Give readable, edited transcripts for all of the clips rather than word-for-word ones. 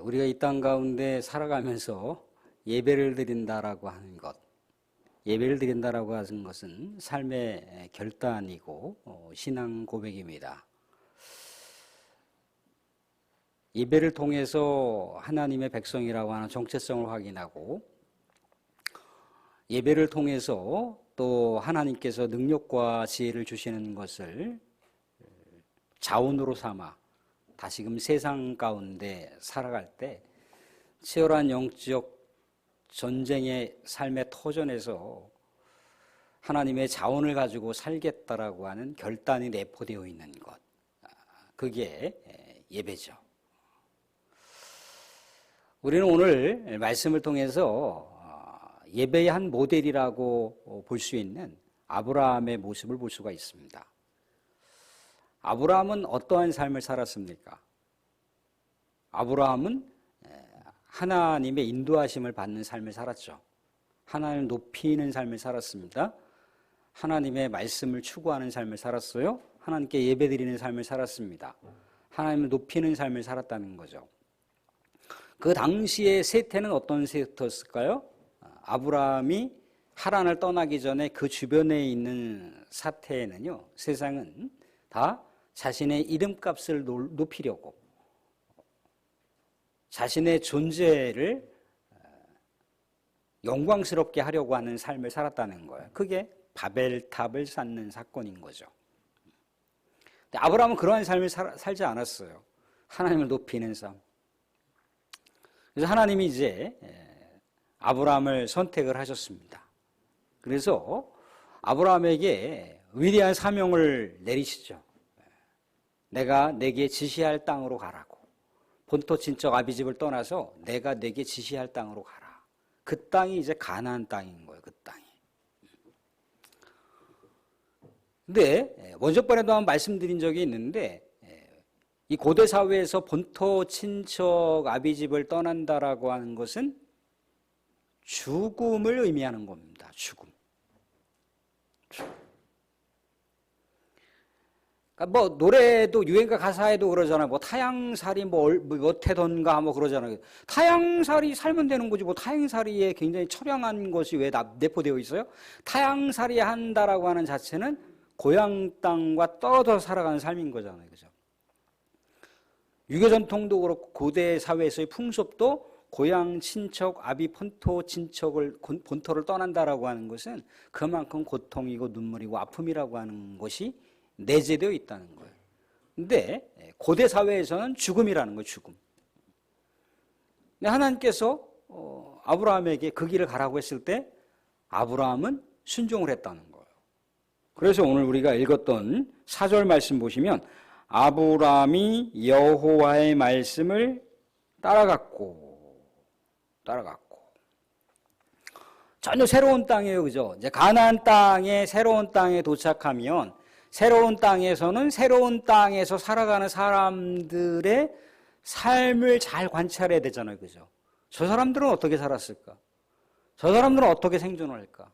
우리가 이 땅 가운데 살아가면서 예배를 드린다라고 하는 것, 예배를 드린다라고 하는 것은 삶의 결단이고 신앙 고백입니다. 예배를 통해서 하나님의 백성이라고 하는 정체성을 확인하고, 예배를 통해서 또 하나님께서 능력과 지혜를 주시는 것을 자원으로 삼아 다시금 세상 가운데 살아갈 때 치열한 영적 전쟁의 삶의 터전에서 하나님의 자원을 가지고 살겠다라고 하는 결단이 내포되어 있는 것, 그게 예배죠. 우리는 오늘 말씀을 통해서 예배의 한 모델이라고 볼 수 있는 아브라함의 모습을 볼 수가 있습니다. 아브라함은 어떠한 삶을 살았습니까? 아브라함은 하나님의 인도하심을 받는 삶을 살았죠. 하나님을 높이는 삶을 살았습니다. 하나님의 말씀을 추구하는 삶을 살았어요. 하나님께 예배드리는 삶을 살았습니다. 하나님을 높이는 삶을 살았다는 거죠. 그 당시의 세태는 어떤 세태였을까요? 아브라함이 하란을 떠나기 전에 그 주변에 있는 사태에는요, 세상은 다 자신의 이름값을 높이려고, 자신의 존재를 영광스럽게 하려고 하는 삶을 살았다는 거예요. 그게 바벨탑을 쌓는 사건인 거죠. 근데 아브라함은 그러한 삶을 살지 않았어요. 하나님을 높이는 삶. 그래서 하나님이 이제 아브라함을 선택을 하셨습니다. 그래서 아브라함에게 위대한 사명을 내리시죠. 내가 내게 지시할 땅으로 가라고. 본토 친척 아비집을 떠나서 내가 내게 지시할 땅으로 가라. 그 땅이 이제 가나안 땅인 거예요. 그 땅이. 근데 원저번에도 한번 말씀드린 적이 있는데, 이 고대 사회에서 본토 친척 아비집을 떠난다라고 하는 것은 죽음을 의미하는 겁니다. 죽음. 그러니까 뭐 노래도 유행가 가사에도 그러잖아요. 뭐 타향살이 뭐 어태던가 뭐 그러잖아요. 타향살이 살면 되는 거지. 뭐 타향살이에 굉장히 처량한 것이 왜 내포되어 있어요? 타향살이 한다라고 하는 자체는 고향 땅과 떨어져 살아가는 삶인 거잖아요. 그죠? 유교 전통도 그렇고 고대 사회에서의 풍습도 고향 친척, 아비 본토 친척을, 본토를 떠난다라고 하는 것은 그만큼 고통이고 눈물이고 아픔이라고 하는 것이 내재되어 있다는 거예요. 근데 고대 사회에서는 죽음이라는 거예요. 죽음. 근데 하나님께서 아브라함에게 그 길을 가라고 했을 때 아브라함은 순종을 했다는 거예요. 그래서 오늘 우리가 읽었던 4절 말씀 보시면 아브라함이 여호와의 말씀을 따라갔고 전혀 새로운 땅이에요. 그죠? 이제 가나안 땅에 새로운 땅에 도착하면 새로운 땅에서는 새로운 땅에서 살아가는 사람들의 삶을 잘 관찰해야 되잖아요. 그죠? 저 사람들은 어떻게 살았을까? 저 사람들은 어떻게 생존할까?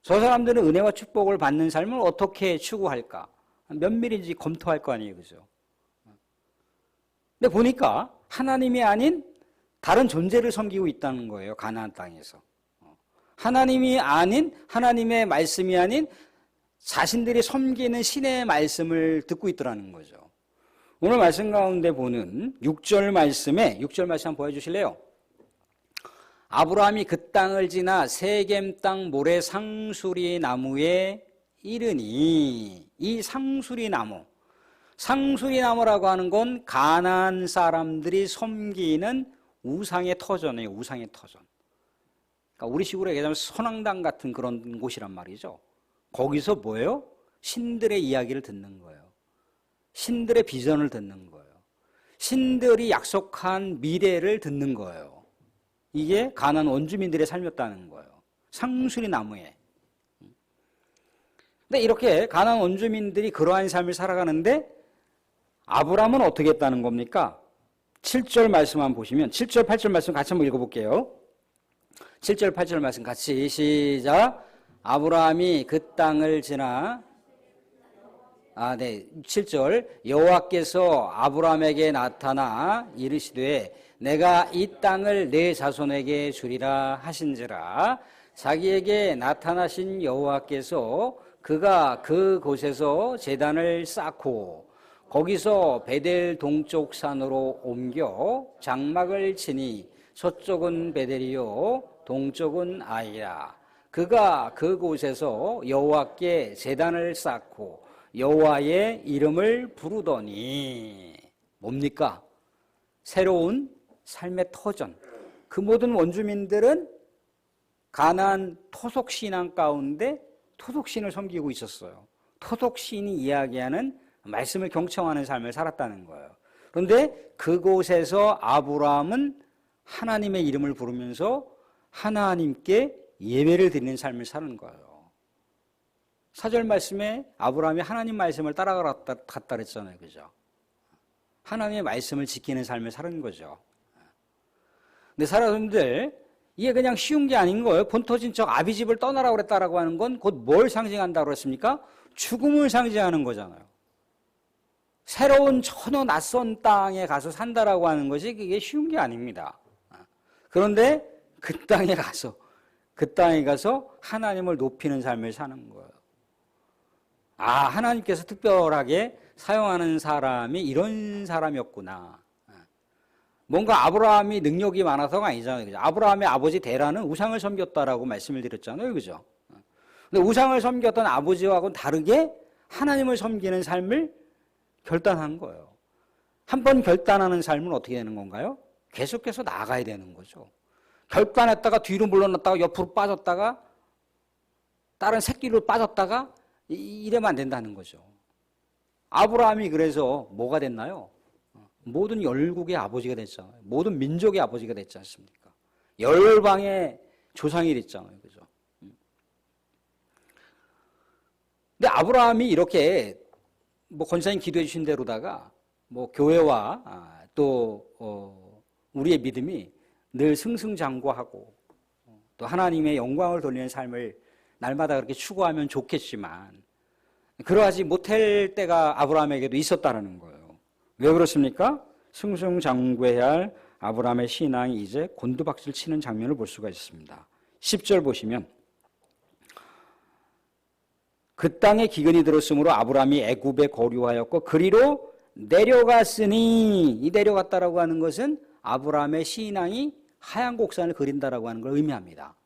저 사람들은 은혜와 축복을 받는 삶을 어떻게 추구할까? 면밀히 검토할 거 아니에요. 그죠? 근데 보니까 하나님이 아닌 다른 존재를 섬기고 있다는 거예요. 가나안 땅에서. 하나님이 아닌, 하나님의 말씀이 아닌 자신들이 섬기는 신의 말씀을 듣고 있더라는 거죠. 오늘 말씀 가운데 보는 6절 말씀 한번 보여주실래요? 아브라함이 그 땅을 지나 세겜 땅 모래 상수리 나무에 이르니, 이 상수리 나무라고 하는 건 가나안 사람들이 섬기는 우상의 터전이에요. 우상의 터전. 그러니까 우리 식으로 얘기하면 선왕당 같은 그런 곳이란 말이죠. 거기서 뭐예요? 신들의 이야기를 듣는 거예요. 신들의 비전을 듣는 거예요. 신들이 약속한 미래를 듣는 거예요. 이게 가나안 원주민들의 삶이었다는 거예요. 상수리 나무에. 근데 이렇게 가나안 원주민들이 그러한 삶을 살아가는데 아브라함은 어떻게 했다는 겁니까? 7절 말씀 한번 보시면 7절 8절 말씀 같이 한번 읽어볼게요. 7절 8절 말씀 같이 시작. 아브라함이 그 땅을 지나 네, 7절. 여호와께서 아브라함에게 나타나 이르시되 내가 이 땅을 내 자손에게 주리라 하신지라. 자기에게 나타나신 여호와께서 그가 그곳에서 제단을 쌓고 거기서 베델 동쪽 산으로 옮겨 장막을 치니 서쪽은 베델이요 동쪽은 아이라. 그가 그곳에서 여호와께 제단을 쌓고 여호와의 이름을 부르더니 뭡니까? 새로운 삶의 터전. 그 모든 원주민들은 가나안 토속신앙 가운데 토속신을 섬기고 있었어요. 토속신이 이야기하는 말씀을 경청하는 삶을 살았다는 거예요. 그런데 그곳에서 아브라함은 하나님의 이름을 부르면서 하나님께 예배를 드리는 삶을 사는 거예요. 4절 말씀에 아브라함이 하나님 말씀을 따라갔다 그랬잖아요. 그죠? 하나님의 말씀을 지키는 삶을 사는 거죠. 근데 사람들 이게 그냥 쉬운 게 아닌 거예요. 본토진 척 아비집을 떠나라고 그랬다라고 하는 건 곧 뭘 상징한다고 그랬습니까? 죽음을 상징하는 거잖아요. 새로운 전혀 낯선 땅에 가서 산다라고 하는 것이 그게 쉬운 게 아닙니다. 그런데 그 땅에 가서 하나님을 높이는 삶을 사는 거예요. 하나님께서 특별하게 사용하는 사람이 이런 사람이었구나. 뭔가 아브라함이 능력이 많아서가 아니잖아요. 그죠? 아브라함의 아버지 데라는 우상을 섬겼다라고 말씀을 드렸잖아요. 그죠? 근데 우상을 섬겼던 아버지와는 다르게 하나님을 섬기는 삶을 결단한 거예요. 한 번 결단하는 삶은 어떻게 되는 건가요? 계속해서 나아가야 되는 거죠. 결단했다가 뒤로 물러났다가 옆으로 빠졌다가 다른 새길로 빠졌다가 이러면 안 된다는 거죠. 아브라함이 그래서 뭐가 됐나요? 모든 열국의 아버지가 됐잖아요. 모든 민족의 아버지가 됐지 않습니까? 열방의 조상이 됐잖아요. 그죠? 근데 아브라함이 이렇게 권사님 기도해 주신 대로다가 교회와 또 우리의 믿음이 늘 승승장구하고 또 하나님의 영광을 돌리는 삶을 날마다 그렇게 추구하면 좋겠지만 그러하지 못할 때가 아브라함에게도 있었다는 거예요. 왜 그렇습니까? 승승장구해야 할 아브라함의 신앙이 이제 곤두박질 치는 장면을 볼 수가 있습니다. 10절 보시면 그 땅에 기근이 들었으므로 아브라함이 애굽에 거류하였고 그리로 내려갔으니 이 내려갔다라고 하는 것은 아브라함의 신앙이 하얀 곡선을 그린다라고 하는 걸 의미합니다.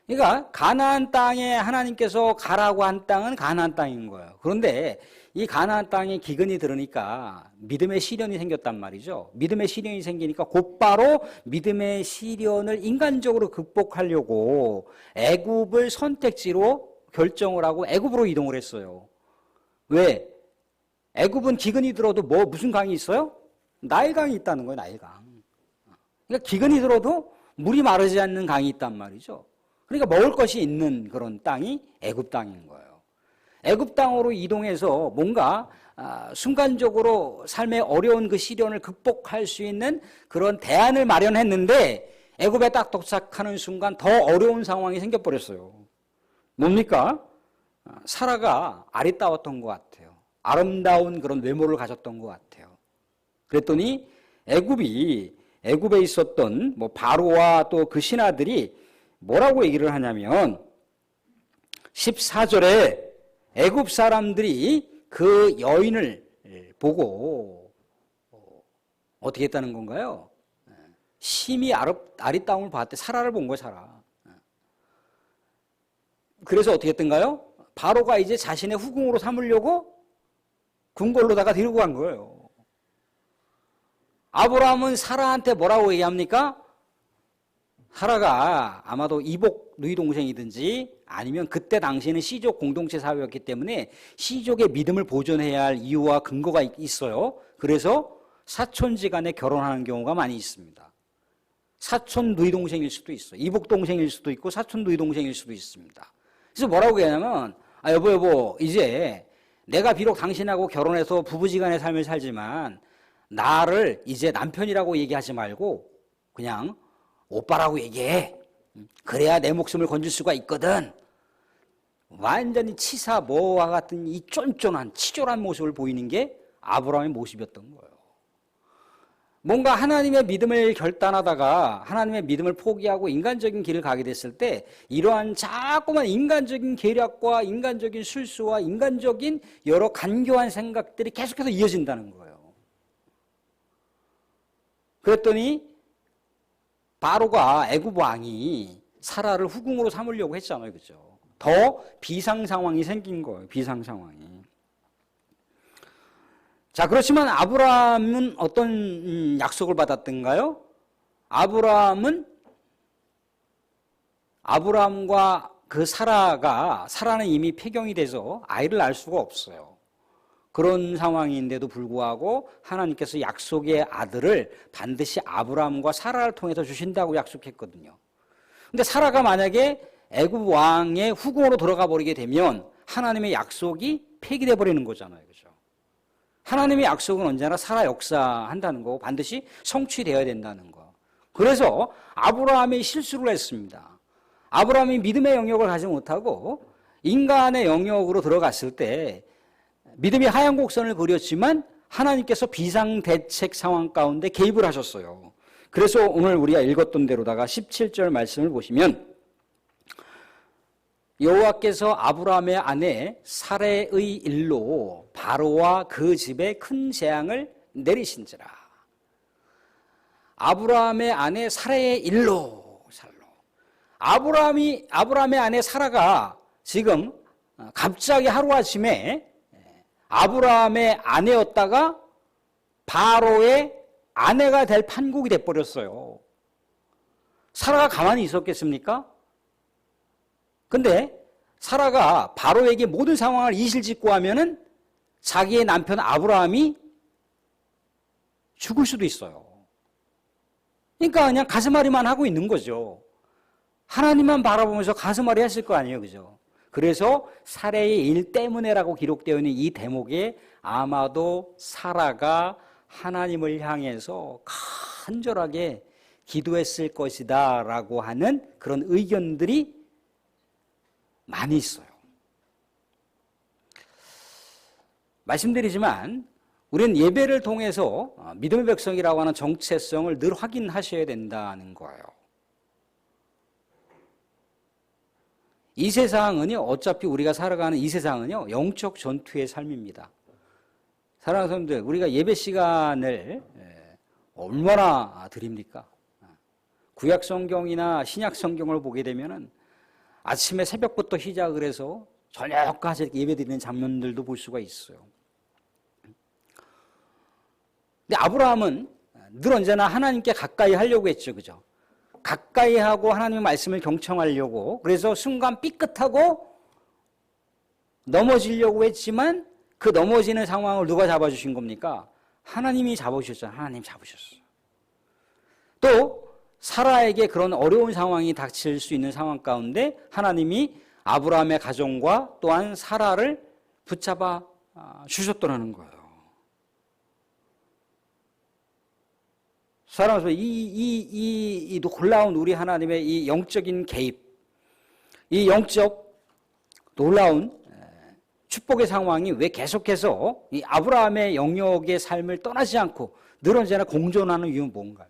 그러니까 가나안 땅에 하나님께서 가라고 한 땅은 가나안 땅인 거예요. 그런데 이 가나안 땅에 기근이 들으니까 믿음의 시련이 생겼단 말이죠. 믿음의 시련이 생기니까 곧바로 믿음의 시련을 인간적으로 극복하려고 애굽을 선택지로 결정을 하고 애굽으로 이동을 했어요. 왜? 애굽은 기근이 들어도 무슨 강이 있어요? 나일강이 있다는 거예요. 나일강. 그러니까 기근이 들어도 물이 마르지 않는 강이 있단 말이죠. 그러니까 먹을 것이 있는 그런 땅이 애굽 땅인 거예요. 애굽 땅으로 이동해서 뭔가 순간적으로 삶의 어려운 그 시련을 극복할 수 있는 그런 대안을 마련했는데 애굽에 딱 도착하는 순간 더 어려운 상황이 생겨버렸어요. 뭡니까? 사라가 아리따웠던 것 같아요. 아름다운 그런 외모를 가졌던 것 같아요. 그랬더니 애굽에 있었던 바로와 또 그 신하들이 뭐라고 얘기를 하냐면 14절에 애굽 사람들이 그 여인을 보고 어떻게 했다는 건가요? 심히 아리따움을 봤대. 사라를 본 거예요. 사라. 그래서 어떻게 했던가요? 바로가 이제 자신의 후궁으로 삼으려고 궁궐로다가 데리고 간 거예요. 아브라함은 사라한테 뭐라고 얘기합니까? 사라가 아마도 이복 누이 동생이든지 아니면 그때 당시에는 시족 공동체 사회였기 때문에 시족의 믿음을 보존해야 할 이유와 근거가 있어요. 그래서 사촌지간에 결혼하는 경우가 많이 있습니다. 사촌 누이 동생일 수도 있어요. 이복 동생일 수도 있고 사촌 누이 동생일 수도 있습니다. 그래서 뭐라고 얘기하냐면 여보 이제 내가 비록 당신하고 결혼해서 부부지간의 삶을 살지만 나를 이제 남편이라고 얘기하지 말고 그냥 오빠라고 얘기해. 그래야 내 목숨을 건질 수가 있거든. 완전히 치사 모와 같은 이 쫀쫀한 치졸한 모습을 보이는 게 아브라함의 모습이었던 거예요. 뭔가 하나님의 믿음을 결단하다가 하나님의 믿음을 포기하고 인간적인 길을 가게 됐을 때 이러한 자꾸만 인간적인 계략과 인간적인 실수와 인간적인 여러 간교한 생각들이 계속해서 이어진다는 거예요. 그랬더니 바로가 애굽 왕이 사라를 후궁으로 삼으려고 했잖아요. 그죠? 더 비상 상황이 생긴 거예요. 비상 상황이. 자, 그렇지만 아브라함은 어떤 약속을 받았던가요? 아브라함과 그 사라는 이미 폐경이 돼서 아이를 낳을 수가 없어요. 그런 상황인데도 불구하고 하나님께서 약속의 아들을 반드시 아브라함과 사라를 통해서 주신다고 약속했거든요. 근데 사라가 만약에 애굽 왕의 후궁으로 들어가 버리게 되면 하나님의 약속이 폐기돼 버리는 거잖아요. 그죠? 하나님의 약속은 언제나 살아 역사한다는 거고 반드시 성취되어야 된다는 거. 그래서 아브라함이 실수를 했습니다. 아브라함이 믿음의 영역을 가지 못하고 인간의 영역으로 들어갔을 때 믿음이 하얀 곡선을 그렸지만 하나님께서 비상대책 상황 가운데 개입을 하셨어요. 그래서 오늘 우리가 읽었던 대로다가 17절 말씀을 보시면 여호와께서 아브라함의 아내 사레의 일로 바로와 그 집에 큰 재앙을 내리신지라. 아브라함의 아내 사레의 일로 아브라함의 아내 사라가 지금 갑자기 하루아침에 아브라함의 아내였다가 바로의 아내가 될 판국이 돼버렸어요. 사라가 가만히 있었겠습니까? 근데 사라가 바로에게 모든 상황을 이실직고 하면은 자기의 남편 아브라함이 죽을 수도 있어요. 그러니까 그냥 가슴앓이만 하고 있는 거죠. 하나님만 바라보면서 가슴앓이 했을 거 아니에요. 그죠? 그래서 사레의 일 때문에라고 기록되어 있는 이 대목에 아마도 사라가 하나님을 향해서 간절하게 기도했을 것이다 라고 하는 그런 의견들이 많이 있어요. 말씀드리지만 우리는 예배를 통해서 믿음의 백성이라고 하는 정체성을 늘 확인하셔야 된다는 거예요. 이 세상은요, 어차피 우리가 살아가는 이 세상은요, 영적 전투의 삶입니다. 사랑하는 사람들, 우리가 예배 시간을 얼마나 드립니까? 구약 성경이나 신약 성경을 보게 되면은 아침에 새벽부터 시작을 해서 저녁까지 예배 드리는 장면들도 볼 수가 있어요. 근데 아브라함은 늘 언제나 하나님께 가까이 하려고 했죠. 그죠? 가까이 하고 하나님의 말씀을 경청하려고, 그래서 순간 삐끗하고 넘어지려고 했지만 그 넘어지는 상황을 누가 잡아주신 겁니까? 하나님이 잡으셨잖아요. 하나님 잡으셨어요. 또 사라에게 그런 어려운 상황이 닥칠 수 있는 상황 가운데 하나님이 아브라함의 가정과 또한 사라를 붙잡아 주셨더라는 거예요. 사랑하면서 이 놀라운 우리 하나님의 이 영적인 개입, 이 영적 놀라운 축복의 상황이 왜 계속해서 이 아브라함의 영역의 삶을 떠나지 않고 늘 언제나 공존하는 이유는 뭔가요?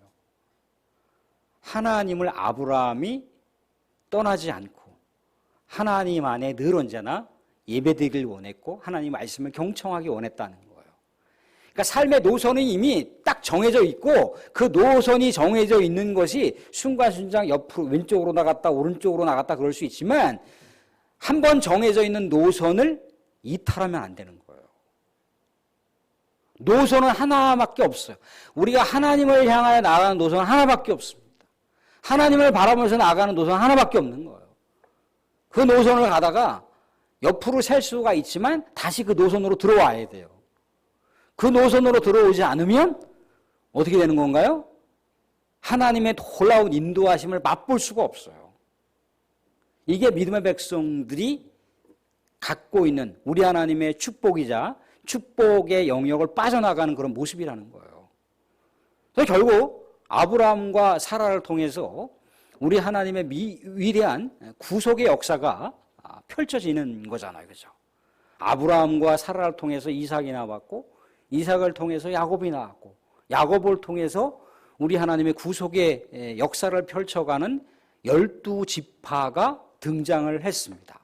하나님을 아브라함이 떠나지 않고 하나님 안에 늘 언제나 예배드리길 원했고 하나님 말씀을 경청하기 원했다는 거예요. 그러니까 삶의 노선은 이미 딱 정해져 있고 그 노선이 정해져 있는 것이 순간순간 옆으로 왼쪽으로 나갔다 오른쪽으로 나갔다 그럴 수 있지만 한 번 정해져 있는 노선을 이탈하면 안 되는 거예요. 노선은 하나밖에 없어요. 우리가 하나님을 향하여 나아가는 노선은 하나밖에 없습니다. 하나님을 바라보면서 나아가는 노선은 하나밖에 없는 거예요. 그 노선을 가다가 옆으로 셀 수가 있지만 다시 그 노선으로 들어와야 돼요. 그 노선으로 들어오지 않으면 어떻게 되는 건가요? 하나님의 놀라운 인도하심을 맛볼 수가 없어요. 이게 믿음의 백성들이 갖고 있는 우리 하나님의 축복이자 축복의 영역을 빠져나가는 그런 모습이라는 거예요. 그래서 결국 아브라함과 사라를 통해서 우리 하나님의 위대한 구속의 역사가 펼쳐지는 거잖아요. 그죠? 아브라함과 사라를 통해서 이삭이 나왔고, 이삭을 통해서 야곱이 나왔고, 야곱을 통해서 우리 하나님의 구속의 역사를 펼쳐가는 12지파가 등장을 했습니다.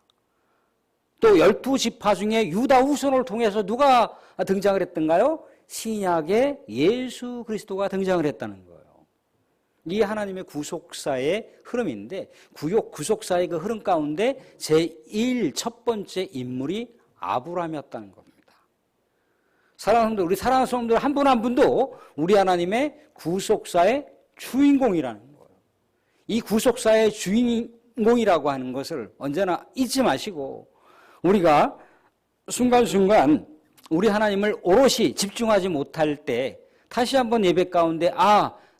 또 12지파 중에 유다 후손을 통해서 누가 등장을 했던가요? 신약의 예수 그리스도가 등장을 했다는 거예요. 이게 하나님의 구속사의 흐름인데, 구속사의 그 흐름 가운데 첫 번째 인물이 아브라함이었다는 겁니다. 사랑하는 성도들, 우리 사랑하는 성도들 한 분 한 분도 우리 하나님의 구속사의 주인공이라는 거예요. 이 구속사의 주인공이라고 하는 것을 언제나 잊지 마시고, 우리가 순간순간 우리 하나님을 오롯이 집중하지 못할 때 다시 한번 예배 가운데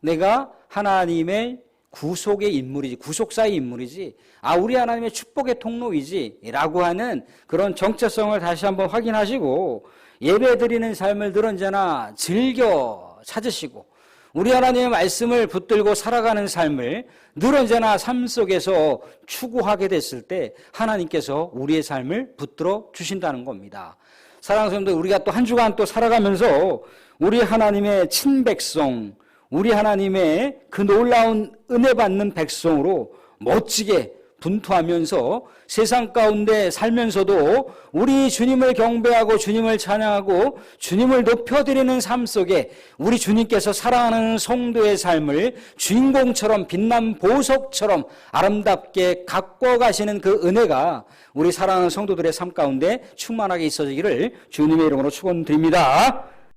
내가 하나님의 구속의 인물이지, 구속사의 인물이지, 우리 하나님의 축복의 통로이지 라고 하는 그런 정체성을 다시 한번 확인하시고, 예배 드리는 삶을 늘 언제나 즐겨 찾으시고, 우리 하나님의 말씀을 붙들고 살아가는 삶을 늘 언제나 삶 속에서 추구하게 됐을 때 하나님께서 우리의 삶을 붙들어 주신다는 겁니다. 사랑하는 성도들, 우리가 또 한 주간 또 살아가면서 우리 하나님의 친백성, 우리 하나님의 그 놀라운 은혜 받는 백성으로 멋지게 분투하면서 세상 가운데 살면서도 우리 주님을 경배하고 주님을 찬양하고 주님을 높여드리는 삶 속에 우리 주님께서 사랑하는 성도의 삶을 주인공처럼 빛난 보석처럼 아름답게 가꿔 가시는 그 은혜가 우리 사랑하는 성도들의 삶 가운데 충만하게 있어지기를 주님의 이름으로 축원드립니다.